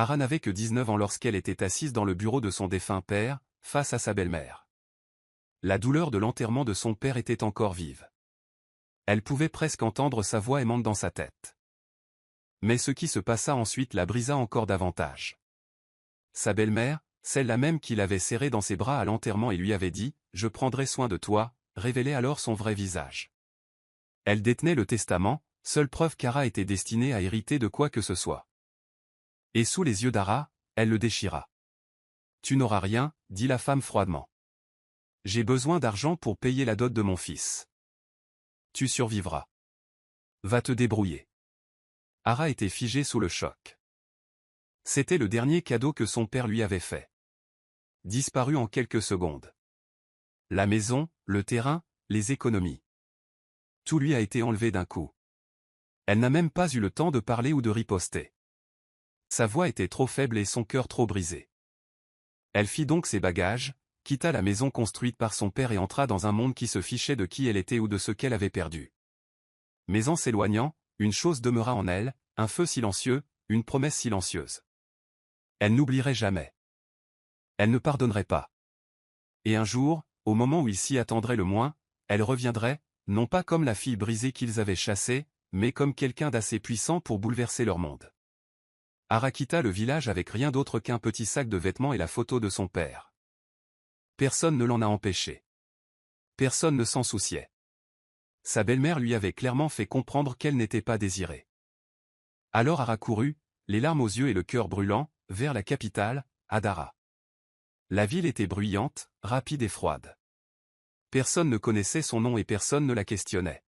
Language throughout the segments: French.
Ara n'avait que 19 ans lorsqu'elle était assise dans le bureau de son défunt père, face à sa belle-mère. La douleur de l'enterrement de son père était encore vive. Elle pouvait presque entendre sa voix aimante dans sa tête. Mais ce qui se passa ensuite la brisa encore davantage. Sa belle-mère, celle-là même qui l'avait serrée dans ses bras à l'enterrement et lui avait dit « Je prendrai soin de toi », révélait alors son vrai visage. Elle détenait le testament, seule preuve qu'Ara était destinée à hériter de quoi que ce soit. Et sous les yeux d'Ara, elle le déchira. « Tu n'auras rien, dit la femme froidement. J'ai besoin d'argent pour payer la dot de mon fils. Tu survivras. Va te débrouiller. » Ara était figée sous le choc. C'était le dernier cadeau que son père lui avait fait. Disparu en quelques secondes. La maison, le terrain, les économies. Tout lui a été enlevé d'un coup. Elle n'a même pas eu le temps de parler ou de riposter. Sa voix était trop faible et son cœur trop brisé. Elle fit donc ses bagages, quitta la maison construite par son père et entra dans un monde qui se fichait de qui elle était ou de ce qu'elle avait perdu. Mais en s'éloignant, une chose demeura en elle, un feu silencieux, une promesse silencieuse. Elle n'oublierait jamais. Elle ne pardonnerait pas. Et un jour, au moment où il s'y attendrait le moins, elle reviendrait, non pas comme la fille brisée qu'ils avaient chassée, mais comme quelqu'un d'assez puissant pour bouleverser leur monde. Ara quitta le village avec rien d'autre qu'un petit sac de vêtements et la photo de son père. Personne ne l'en a empêché. Personne ne s'en souciait. Sa belle-mère lui avait clairement fait comprendre qu'elle n'était pas désirée. Alors Ara courut, les larmes aux yeux et le cœur brûlant, vers la capitale, à Dara. La ville était bruyante, rapide et froide. Personne ne connaissait son nom et personne ne la questionnait.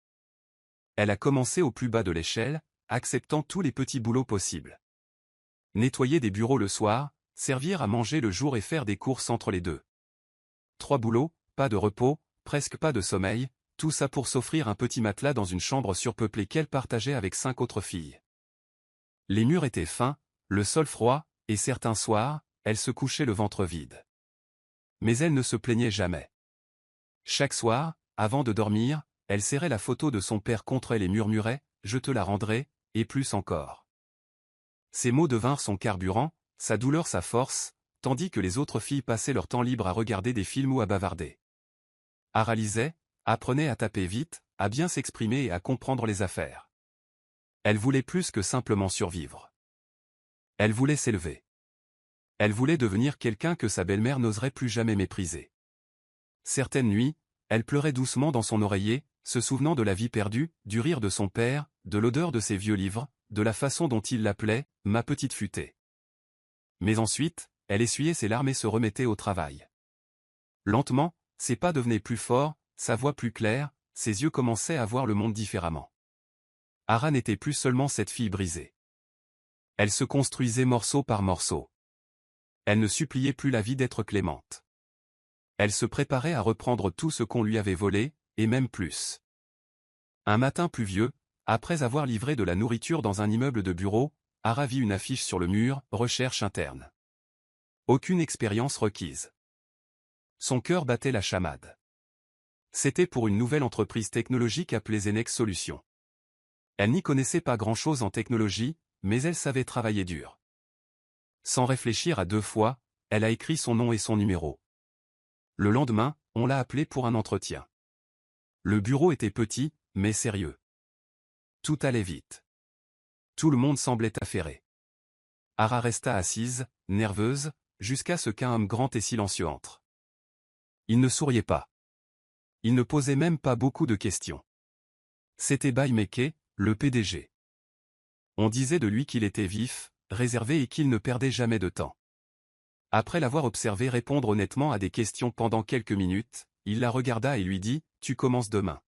Elle a commencé au plus bas de l'échelle, acceptant tous les petits boulots possibles. Nettoyer des bureaux le soir, servir à manger le jour et faire des courses entre les deux. 3 boulots, pas de repos, presque pas de sommeil, tout ça pour s'offrir un petit matelas dans une chambre surpeuplée qu'elle partageait avec 5 autres filles. Les murs étaient fins, le sol froid, et certains soirs, elle se couchait le ventre vide. Mais elle ne se plaignait jamais. Chaque soir, avant de dormir, elle serrait la photo de son père contre elle et murmurait « Je te la rendrai », et plus encore. Ces mots devinrent son carburant, sa douleur sa force, tandis que les autres filles passaient leur temps libre à regarder des films ou à bavarder. Ara lisait, apprenait à taper vite, à bien s'exprimer et à comprendre les affaires. Elle voulait plus que simplement survivre. Elle voulait s'élever. Elle voulait devenir quelqu'un que sa belle-mère n'oserait plus jamais mépriser. Certaines nuits, elle pleurait doucement dans son oreiller, se souvenant de la vie perdue, du rire de son père, de l'odeur de ses vieux livres, de la façon dont il l'appelait, ma petite futée. Mais ensuite, elle essuyait ses larmes et se remettait au travail. Lentement, ses pas devenaient plus forts, sa voix plus claire, ses yeux commençaient à voir le monde différemment. Ara n'était plus seulement cette fille brisée. Elle se construisait morceau par morceau. Elle ne suppliait plus la vie d'être clémente. Elle se préparait à reprendre tout ce qu'on lui avait volé, et même plus. Un matin pluvieux, après avoir livré de la nourriture dans un immeuble de bureau, Ara vit une affiche sur le mur, « Recherche interne ». Aucune expérience requise. Son cœur battait la chamade. C'était pour une nouvelle entreprise technologique appelée Zenex Solutions. Elle n'y connaissait pas grand-chose en technologie, mais elle savait travailler dur. Sans réfléchir à 2 fois, elle a écrit son nom et son numéro. Le lendemain, on l'a appelée pour un entretien. Le bureau était petit, mais sérieux. Tout allait vite. Tout le monde semblait affairé. Ara resta assise, nerveuse, jusqu'à ce qu'un homme grand et silencieux entre. Il ne souriait pas. Il ne posait même pas beaucoup de questions. C'était Bai Meke, le PDG. On disait de lui qu'il était vif, réservé et qu'il ne perdait jamais de temps. Après l'avoir observé répondre honnêtement à des questions pendant quelques minutes, il la regarda et lui dit « Tu commences demain ».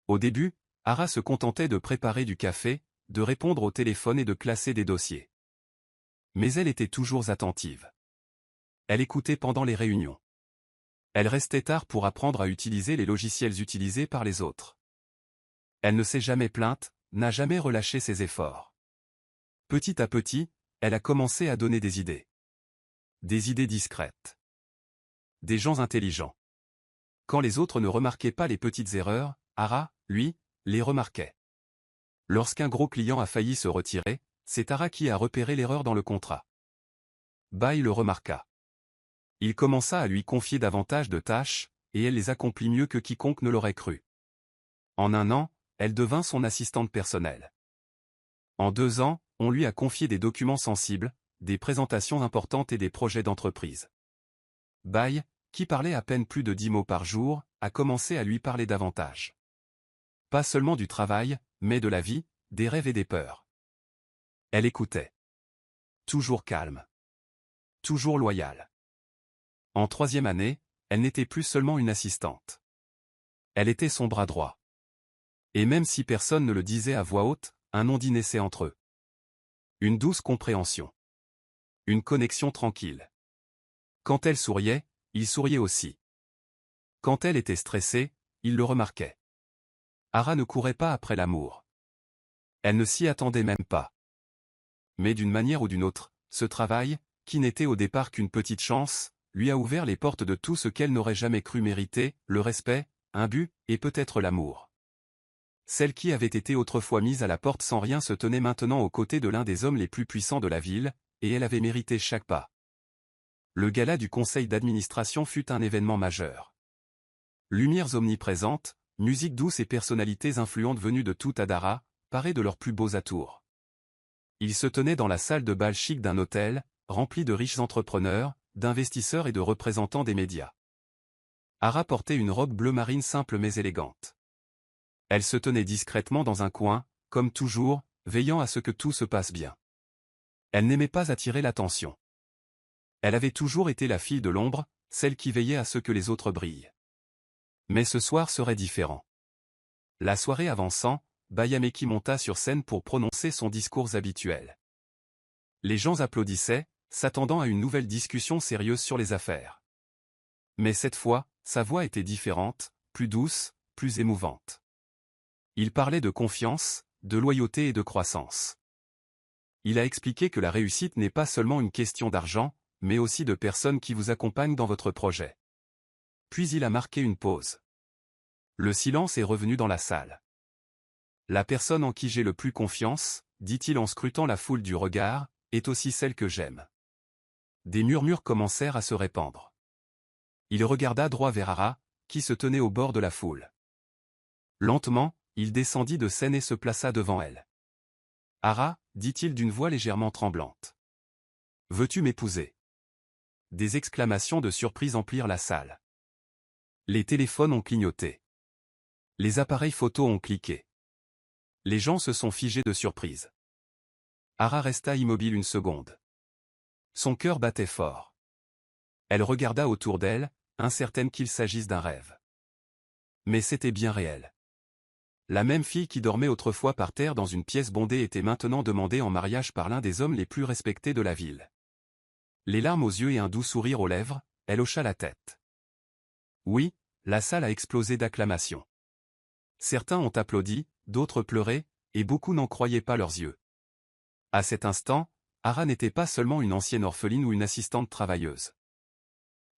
Au début, Ara se contentait de préparer du café, de répondre au téléphone et de classer des dossiers. Mais elle était toujours attentive. Elle écoutait pendant les réunions. Elle restait tard pour apprendre à utiliser les logiciels utilisés par les autres. Elle ne s'est jamais plainte, n'a jamais relâché ses efforts. Petit à petit, elle a commencé à donner des idées. Des idées discrètes. Des gens intelligents. Quand les autres ne remarquaient pas les petites erreurs, Ara, lui, les remarquait. Lorsqu'un gros client a failli se retirer, c'est Ara qui a repéré l'erreur dans le contrat. Baï le remarqua. Il commença à lui confier davantage de tâches, et elle les accomplit mieux que quiconque ne l'aurait cru. En 1 an, elle devint son assistante personnelle. En 2 ans, on lui a confié des documents sensibles, des présentations importantes et des projets d'entreprise. Baï, qui parlait à peine plus de 10 mots par jour, a commencé à lui parler davantage. Pas seulement du travail, mais de la vie, des rêves et des peurs. Elle écoutait. Toujours calme. Toujours loyale. En 3e année, elle n'était plus seulement une assistante. Elle était son bras droit. Et même si personne ne le disait à voix haute, un non-dit naissait entre eux. Une douce compréhension. Une connexion tranquille. Quand elle souriait, il souriait aussi. Quand elle était stressée, il le remarquait. Ara ne courait pas après l'amour. Elle ne s'y attendait même pas. Mais d'une manière ou d'une autre, ce travail, qui n'était au départ qu'une petite chance, lui a ouvert les portes de tout ce qu'elle n'aurait jamais cru mériter, le respect, un but, et peut-être l'amour. Celle qui avait été autrefois mise à la porte sans rien se tenait maintenant aux côtés de l'un des hommes les plus puissants de la ville, et elle avait mérité chaque pas. Le gala du conseil d'administration fut un événement majeur. Lumières omniprésentes, musique douce et personnalités influentes venues de tout Adara, parées de leurs plus beaux atours. Il se tenait dans la salle de bal chic d'un hôtel, rempli de riches entrepreneurs, d'investisseurs et de représentants des médias. Ara portait une robe bleu marine simple mais élégante. Elle se tenait discrètement dans un coin, comme toujours, veillant à ce que tout se passe bien. Elle n'aimait pas attirer l'attention. Elle avait toujours été la fille de l'ombre, celle qui veillait à ce que les autres brillent. Mais ce soir serait différent. La soirée avançant, Bayameki monta sur scène pour prononcer son discours habituel. Les gens applaudissaient, s'attendant à une nouvelle discussion sérieuse sur les affaires. Mais cette fois, sa voix était différente, plus douce, plus émouvante. Il parlait de confiance, de loyauté et de croissance. Il a expliqué que la réussite n'est pas seulement une question d'argent, mais aussi de personnes qui vous accompagnent dans votre projet. Puis il a marqué une pause. Le silence est revenu dans la salle. La personne en qui j'ai le plus confiance, dit-il en scrutant la foule du regard, est aussi celle que j'aime. Des murmures commencèrent à se répandre. Il regarda droit vers Ara, qui se tenait au bord de la foule. Lentement, il descendit de scène et se plaça devant elle. « Ara, dit-il d'une voix légèrement tremblante. Veux-tu m'épouser » Des exclamations de surprise emplirent la salle. Les téléphones ont clignoté. Les appareils photo ont cliqué. Les gens se sont figés de surprise. Ara resta immobile une seconde. Son cœur battait fort. Elle regarda autour d'elle, incertaine qu'il s'agisse d'un rêve. Mais c'était bien réel. La même fille qui dormait autrefois par terre dans une pièce bondée était maintenant demandée en mariage par l'un des hommes les plus respectés de la ville. Les larmes aux yeux et un doux sourire aux lèvres, elle hocha la tête. Oui, la salle a explosé d'acclamations. Certains ont applaudi, d'autres pleuraient, et beaucoup n'en croyaient pas leurs yeux. À cet instant, Ara n'était pas seulement une ancienne orpheline ou une assistante travailleuse.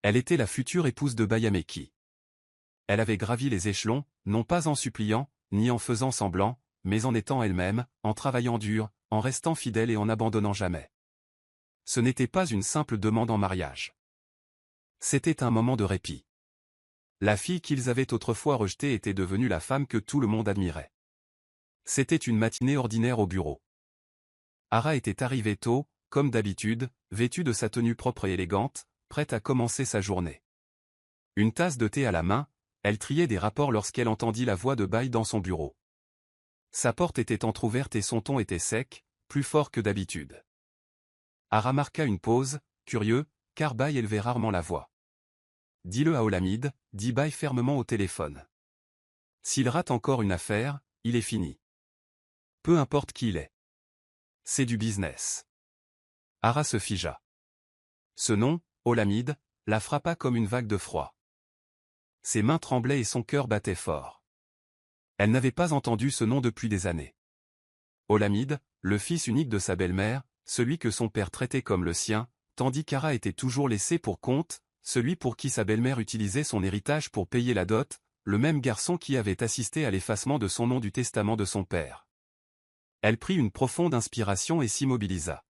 Elle était la future épouse de Bayameki. Elle avait gravi les échelons, non pas en suppliant, ni en faisant semblant, mais en étant elle-même, en travaillant dur, en restant fidèle et en n'abandonnant jamais. Ce n'était pas une simple demande en mariage. C'était un moment de répit. La fille qu'ils avaient autrefois rejetée était devenue la femme que tout le monde admirait. C'était une matinée ordinaire au bureau. Ara était arrivée tôt, comme d'habitude, vêtue de sa tenue propre et élégante, prête à commencer sa journée. Une tasse de thé à la main, elle triait des rapports lorsqu'elle entendit la voix de Baï dans son bureau. Sa porte était entr'ouverte et son ton était sec, plus fort que d'habitude. Ara marqua une pause, curieux, car Baï élevait rarement la voix. « Dis-le à Olamide » dit Baï fermement au téléphone. « S'il rate encore une affaire, il est fini. Peu importe qui il est. C'est du business. » Ara se figea. Ce nom, Olamide, la frappa comme une vague de froid. Ses mains tremblaient et son cœur battait fort. Elle n'avait pas entendu ce nom depuis des années. Olamide, le fils unique de sa belle-mère, celui que son père traitait comme le sien, tandis qu'Ara était toujours laissé pour compte, celui pour qui sa belle-mère utilisait son héritage pour payer la dot, le même garçon qui avait assisté à l'effacement de son nom du testament de son père. Elle prit une profonde inspiration et s'immobilisa.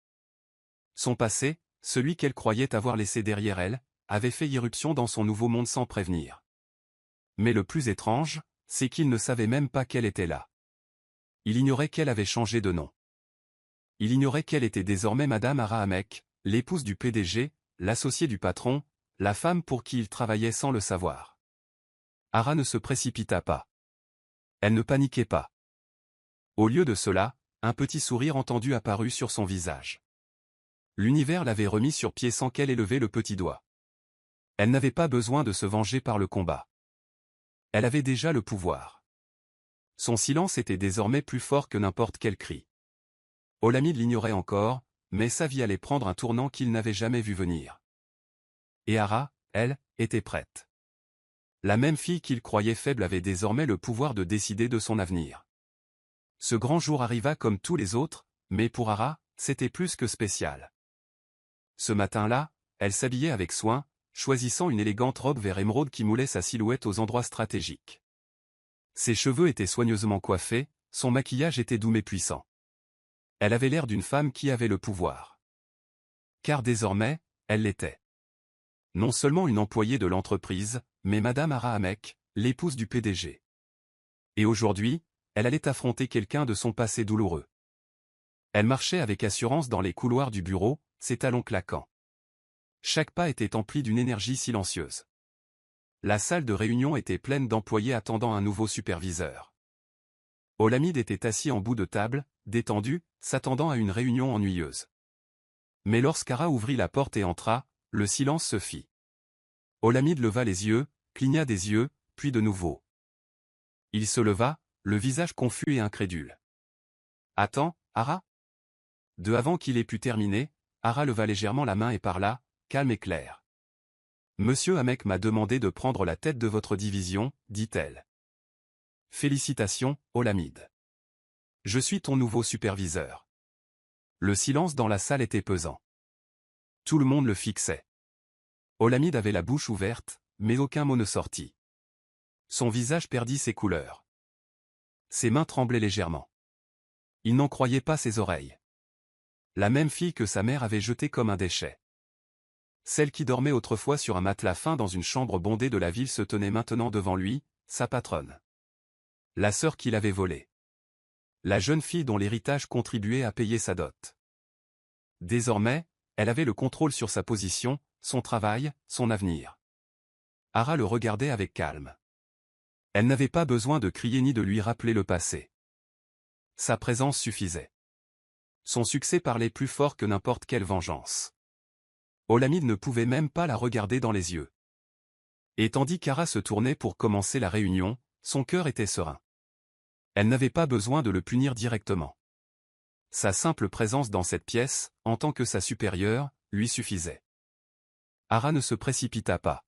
Son passé, celui qu'elle croyait avoir laissé derrière elle, avait fait irruption dans son nouveau monde sans prévenir. Mais le plus étrange, c'est qu'il ne savait même pas qu'elle était là. Il ignorait qu'elle avait changé de nom. Il ignorait qu'elle était désormais Madame Arahamek, l'épouse du PDG, l'associée du patron, la femme pour qui il travaillait sans le savoir. Ara ne se précipita pas. Elle ne paniquait pas. Au lieu de cela, un petit sourire entendu apparut sur son visage. L'univers l'avait remis sur pied sans qu'elle ait levé le petit doigt. Elle n'avait pas besoin de se venger par le combat. Elle avait déjà le pouvoir. Son silence était désormais plus fort que n'importe quel cri. Olamide l'ignorait encore, mais sa vie allait prendre un tournant qu'il n'avait jamais vu venir. Et Ara, elle, était prête. La même fille qu'il croyait faible avait désormais le pouvoir de décider de son avenir. Ce grand jour arriva comme tous les autres, mais pour Ara, c'était plus que spécial. Ce matin-là, elle s'habillait avec soin, choisissant une élégante robe vert émeraude qui moulait sa silhouette aux endroits stratégiques. Ses cheveux étaient soigneusement coiffés, son maquillage était doux mais puissant. Elle avait l'air d'une femme qui avait le pouvoir. Car désormais, elle l'était. Non seulement une employée de l'entreprise, mais Madame Arahamek, l'épouse du PDG. Et aujourd'hui, elle allait affronter quelqu'un de son passé douloureux. Elle marchait avec assurance dans les couloirs du bureau, ses talons claquants. Chaque pas était empli d'une énergie silencieuse. La salle de réunion était pleine d'employés attendant un nouveau superviseur. Olamide était assis en bout de table, détendu, s'attendant à une réunion ennuyeuse. Mais lorsqu'Ara ouvrit la porte et entra, le silence se fit. Olamide leva les yeux, cligna des yeux, puis de nouveau. Il se leva, le visage confus et incrédule. « Attends, Ara ?» De avant qu'il ait pu terminer, Ara leva légèrement la main et parla, calme et clair. « Monsieur Hamek m'a demandé de prendre la tête de votre division, dit-elle. Félicitations, Olamide. Je suis ton nouveau superviseur. » Le silence dans la salle était pesant. Tout le monde le fixait. Olamide avait la bouche ouverte, mais aucun mot ne sortit. Son visage perdit ses couleurs. Ses mains tremblaient légèrement. Il n'en croyait pas ses oreilles. La même fille que sa mère avait jetée comme un déchet. Celle qui dormait autrefois sur un matelas fin dans une chambre bondée de la ville se tenait maintenant devant lui, sa patronne. La sœur qu'il avait volée. La jeune fille dont l'héritage contribuait à payer sa dot. Désormais, elle avait le contrôle sur sa position, son travail, son avenir. Ara le regardait avec calme. Elle n'avait pas besoin de crier ni de lui rappeler le passé. Sa présence suffisait. Son succès parlait plus fort que n'importe quelle vengeance. Olamide ne pouvait même pas la regarder dans les yeux. Et tandis qu'Ara se tournait pour commencer la réunion, son cœur était serein. Elle n'avait pas besoin de le punir directement. Sa simple présence dans cette pièce, en tant que sa supérieure, lui suffisait. Ara ne se précipita pas.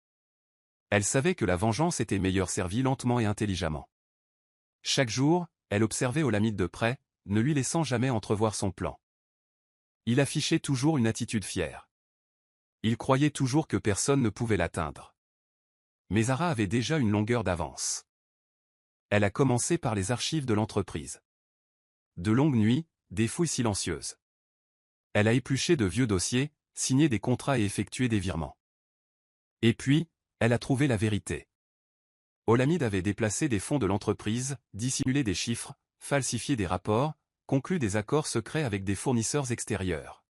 Elle savait que la vengeance était meilleure servie lentement et intelligemment. Chaque jour, elle observait Olamide de près, ne lui laissant jamais entrevoir son plan. Il affichait toujours une attitude fière. Il croyait toujours que personne ne pouvait l'atteindre. Mais Ara avait déjà une longueur d'avance. Elle a commencé par les archives de l'entreprise. De longues nuits, des fouilles silencieuses. Elle a épluché de vieux dossiers, signé des contrats et effectué des virements. Et puis, elle a trouvé la vérité. Olamide avait déplacé des fonds de l'entreprise, dissimulé des chiffres, falsifié des rapports, conclu des accords secrets avec des fournisseurs extérieurs.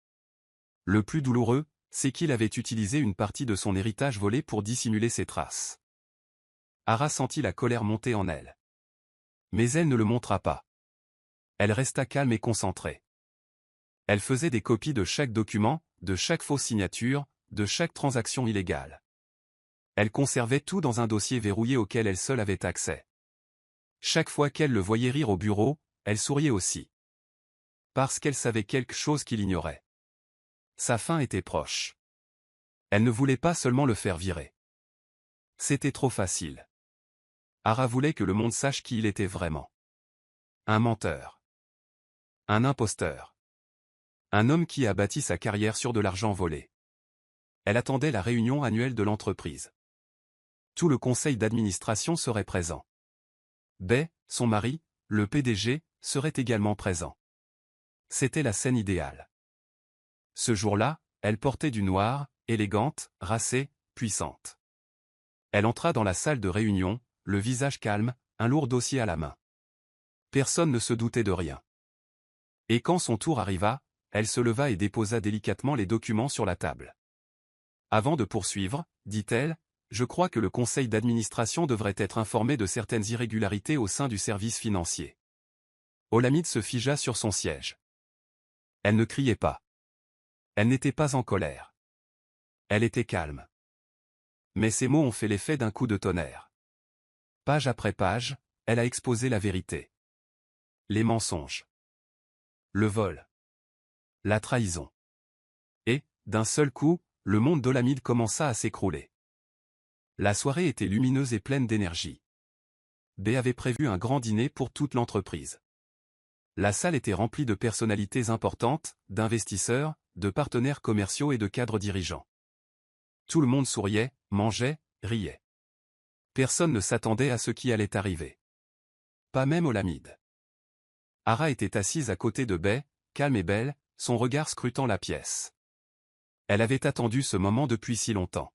Le plus douloureux, c'est qu'il avait utilisé une partie de son héritage volé pour dissimuler ses traces. Ara sentit la colère monter en elle. Mais elle ne le montra pas. Elle resta calme et concentrée. Elle faisait des copies de chaque document, de chaque fausse signature, de chaque transaction illégale. Elle conservait tout dans un dossier verrouillé auquel elle seule avait accès. Chaque fois qu'elle le voyait rire au bureau, elle souriait aussi. Parce qu'elle savait quelque chose qu'il ignorait. Sa fin était proche. Elle ne voulait pas seulement le faire virer. C'était trop facile. Ara voulait que le monde sache qui il était vraiment. Un menteur. Un imposteur. Un homme qui a bâti sa carrière sur de l'argent volé. Elle attendait la réunion annuelle de l'entreprise. Tout le conseil d'administration serait présent. Bay, son mari, le PDG, serait également présent. C'était la scène idéale. Ce jour-là, elle portait du noir, élégante, racée, puissante. Elle entra dans la salle de réunion, le visage calme, un lourd dossier à la main. Personne ne se doutait de rien. Et quand son tour arriva, elle se leva et déposa délicatement les documents sur la table. Avant de poursuivre, dit-elle, je crois que le conseil d'administration devrait être informé de certaines irrégularités au sein du service financier. Olamide se figea sur son siège. Elle ne criait pas. Elle n'était pas en colère. Elle était calme. Mais ces mots ont fait l'effet d'un coup de tonnerre. Page après page, elle a exposé la vérité. Les mensonges. Le vol. La trahison. Et, d'un seul coup, le monde d'Olamide commença à s'écrouler. La soirée était lumineuse et pleine d'énergie. B avait prévu un grand dîner pour toute l'entreprise. La salle était remplie de personnalités importantes, d'investisseurs, de partenaires commerciaux et de cadres dirigeants. Tout le monde souriait, mangeait, riait. Personne ne s'attendait à ce qui allait arriver. Pas même Olamide. Hara était assise à côté de Bay, calme et belle, son regard scrutant la pièce. Elle avait attendu ce moment depuis si longtemps.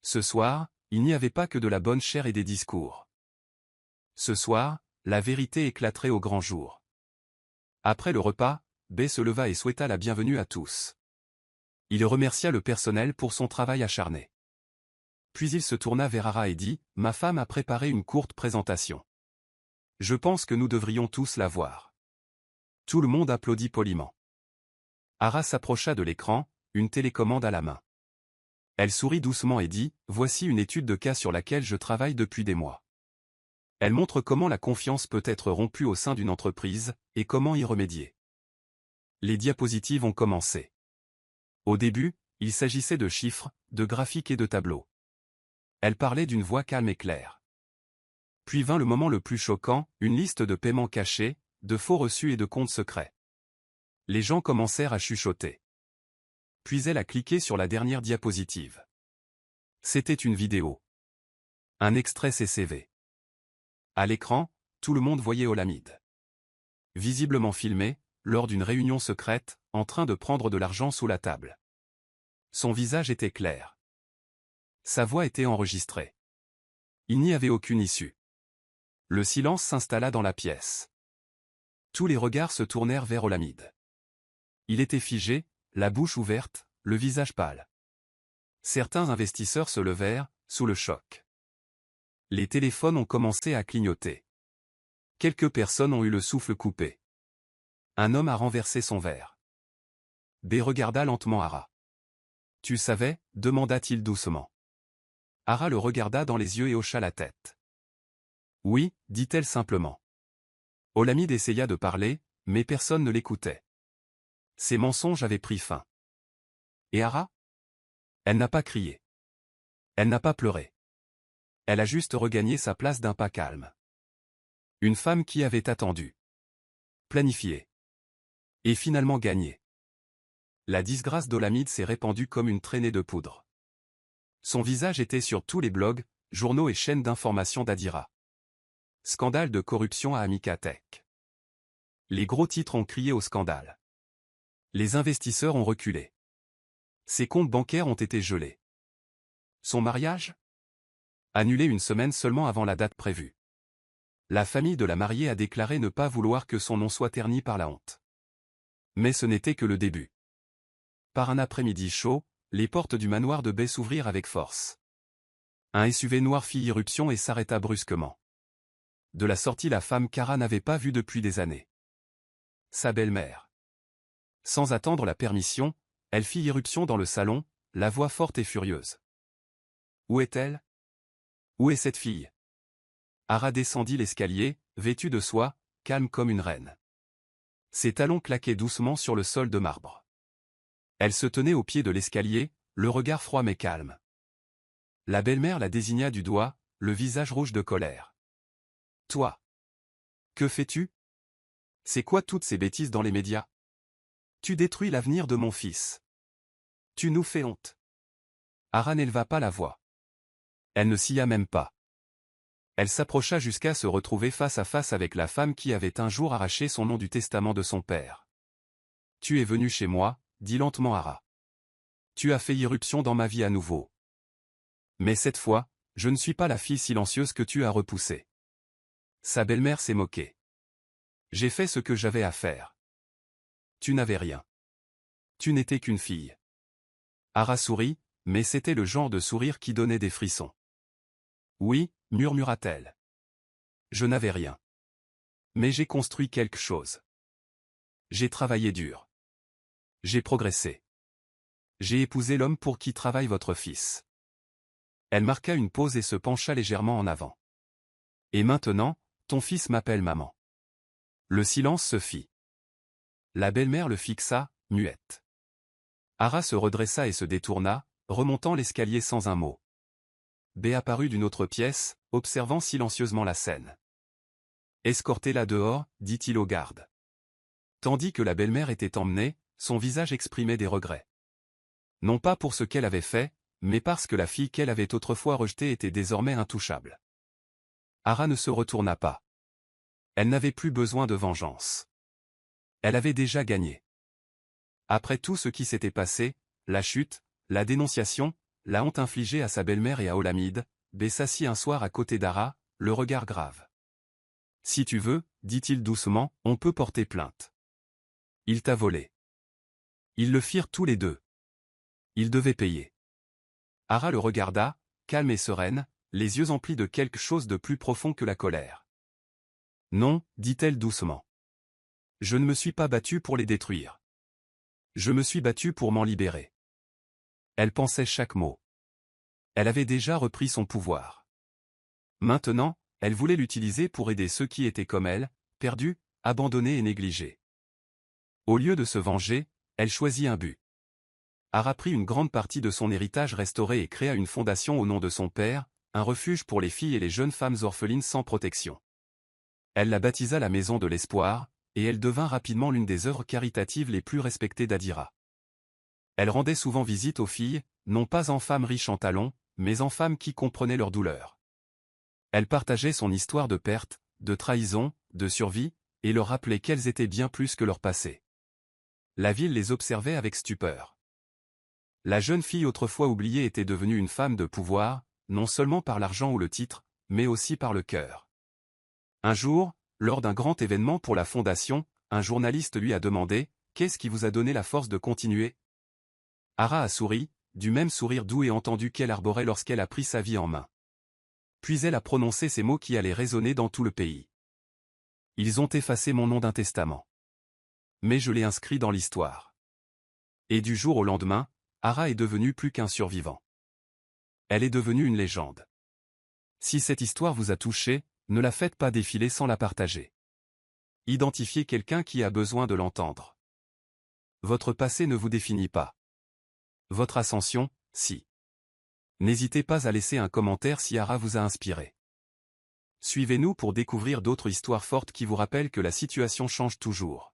Ce soir, il n'y avait pas que de la bonne chair et des discours. Ce soir, la vérité éclaterait au grand jour. Après le repas, Bay se leva et souhaita la bienvenue à tous. Il remercia le personnel pour son travail acharné. Puis il se tourna vers Hara et dit, « Ma femme a préparé une courte présentation. Je pense que nous devrions tous la voir. » Tout le monde applaudit poliment. Hara s'approcha de l'écran, une télécommande à la main. Elle sourit doucement et dit, « Voici une étude de cas sur laquelle je travaille depuis des mois. Elle montre comment la confiance peut être rompue au sein d'une entreprise, et comment y remédier. » Les diapositives ont commencé. Au début, il s'agissait de chiffres, de graphiques et de tableaux. Elle parlait d'une voix calme et claire. Puis vint le moment le plus choquant, une liste de paiements cachés, de faux reçus et de comptes secrets. Les gens commencèrent à chuchoter. Puis elle a cliqué sur la dernière diapositive. C'était une vidéo. Un extrait CCV. À l'écran, tout le monde voyait Olamide. Visiblement filmé, lors d'une réunion secrète, en train de prendre de l'argent sous la table. Son visage était clair. Sa voix était enregistrée. Il n'y avait aucune issue. Le silence s'installa dans la pièce. Tous les regards se tournèrent vers Olamide. Il était figé, la bouche ouverte, le visage pâle. Certains investisseurs se levèrent, sous le choc. Les téléphones ont commencé à clignoter. Quelques personnes ont eu le souffle coupé. Un homme a renversé son verre. B regarda lentement Hara. « Tu savais » demanda-t-il doucement. Hara le regarda dans les yeux et hocha la tête. « Oui » dit-elle simplement. Olamide essaya de parler, mais personne ne l'écoutait. Ses mensonges avaient pris fin. Et Hara? Elle n'a pas crié. Elle n'a pas pleuré. Elle a juste regagné sa place d'un pas calme. Une femme qui avait attendu. Planifié. Et finalement gagné. La disgrâce d'Olamide s'est répandue comme une traînée de poudre. Son visage était sur tous les blogs, journaux et chaînes d'information d'Adira. Scandale de corruption à Amica Tech. Les gros titres ont crié au scandale. Les investisseurs ont reculé. Ses comptes bancaires ont été gelés. Son mariage? Annulé une semaine seulement avant la date prévue. La famille de la mariée a déclaré ne pas vouloir que son nom soit terni par la honte. Mais ce n'était que le début. Par un après-midi chaud, les portes du manoir de Bay s'ouvrirent avec force. Un SUV noir fit irruption et s'arrêta brusquement. De la sortie la femme qu'Hara n'avait pas vue depuis des années. Sa belle-mère. Sans attendre la permission, elle fit irruption dans le salon, la voix forte et furieuse. Où est-elle? Où est cette fille? Hara descendit l'escalier, vêtue de soie, calme comme une reine. Ses talons claquaient doucement sur le sol de marbre. Elle se tenait au pied de l'escalier, le regard froid mais calme. La belle-mère la désigna du doigt, le visage rouge de colère. « Toi! Que fais-tu? C'est quoi toutes ces bêtises dans les médias? Tu détruis l'avenir de mon fils. Tu nous fais honte. » Hara n'éleva pas la voix. Elle ne s'y a même pas. Elle s'approcha jusqu'à se retrouver face à face avec la femme qui avait un jour arraché son nom du testament de son père. « Tu es venu chez moi » dit lentement Hara. Tu as fait irruption dans ma vie à nouveau. Mais cette fois, je ne suis pas la fille silencieuse que tu as repoussée. Sa belle-mère s'est moquée. J'ai fait ce que j'avais à faire. Tu n'avais rien. Tu n'étais qu'une fille. Ara sourit, mais c'était le genre de sourire qui donnait des frissons. Oui, murmura-t-elle. Je n'avais rien. Mais j'ai construit quelque chose. J'ai travaillé dur. J'ai progressé. J'ai épousé l'homme pour qui travaille votre fils. Elle marqua une pause et se pencha légèrement en avant. Et maintenant, ton fils m'appelle maman. Le silence se fit. La belle-mère le fixa, muette. Ara se redressa et se détourna, remontant l'escalier sans un mot. B apparut d'une autre pièce, observant silencieusement la scène. Escortez-la dehors, dit-il au garde. Tandis que la belle-mère était emmenée, son visage exprimait des regrets. Non pas pour ce qu'elle avait fait, mais parce que la fille qu'elle avait autrefois rejetée était désormais intouchable. Ara ne se retourna pas. Elle n'avait plus besoin de vengeance. Elle avait déjà gagné. Après tout ce qui s'était passé, la chute, la dénonciation, la honte infligée à sa belle-mère et à Olamide, B s'assit un soir à côté d'Ara, le regard grave. Si tu veux, dit-il doucement, on peut porter plainte. Il t'a volé. Ils le firent tous les deux. Ils devaient payer. Ara le regarda, calme et sereine, les yeux emplis de quelque chose de plus profond que la colère. Non, dit-elle doucement. Je ne me suis pas battue pour les détruire. Je me suis battue pour m'en libérer. Elle pensait chaque mot. Elle avait déjà repris son pouvoir. Maintenant, elle voulait l'utiliser pour aider ceux qui étaient comme elle, perdus, abandonnés et négligés. Au lieu de se venger, elle choisit un but. Ara prit une grande partie de son héritage restauré et créa une fondation au nom de son père, un refuge pour les filles et les jeunes femmes orphelines sans protection. Elle la baptisa la Maison de l'Espoir, et elle devint rapidement l'une des œuvres caritatives les plus respectées d'Adira. Elle rendait souvent visite aux filles, non pas en femmes riches en talons, mais en femmes qui comprenaient leur douleur. Elle partageait son histoire de perte, de trahison, de survie, et leur rappelait qu'elles étaient bien plus que leur passé. La ville les observait avec stupeur. La jeune fille autrefois oubliée était devenue une femme de pouvoir, non seulement par l'argent ou le titre, mais aussi par le cœur. Un jour, lors d'un grand événement pour la fondation, un journaliste lui a demandé « Qu'est-ce qui vous a donné la force de continuer ?» Ara a souri, du même sourire doux et entendu qu'elle arborait lorsqu'elle a pris sa vie en main. Puis elle a prononcé ces mots qui allaient résonner dans tout le pays. Ils ont effacé mon nom d'un testament. Mais je l'ai inscrit dans l'histoire. Et du jour au lendemain, Ara est devenue plus qu'un survivant. Elle est devenue une légende. Si cette histoire vous a touché, ne la faites pas défiler sans la partager. Identifiez quelqu'un qui a besoin de l'entendre. Votre passé ne vous définit pas. Votre ascension, si. N'hésitez pas à laisser un commentaire si Ara vous a inspiré. Suivez-nous pour découvrir d'autres histoires fortes qui vous rappellent que la situation change toujours.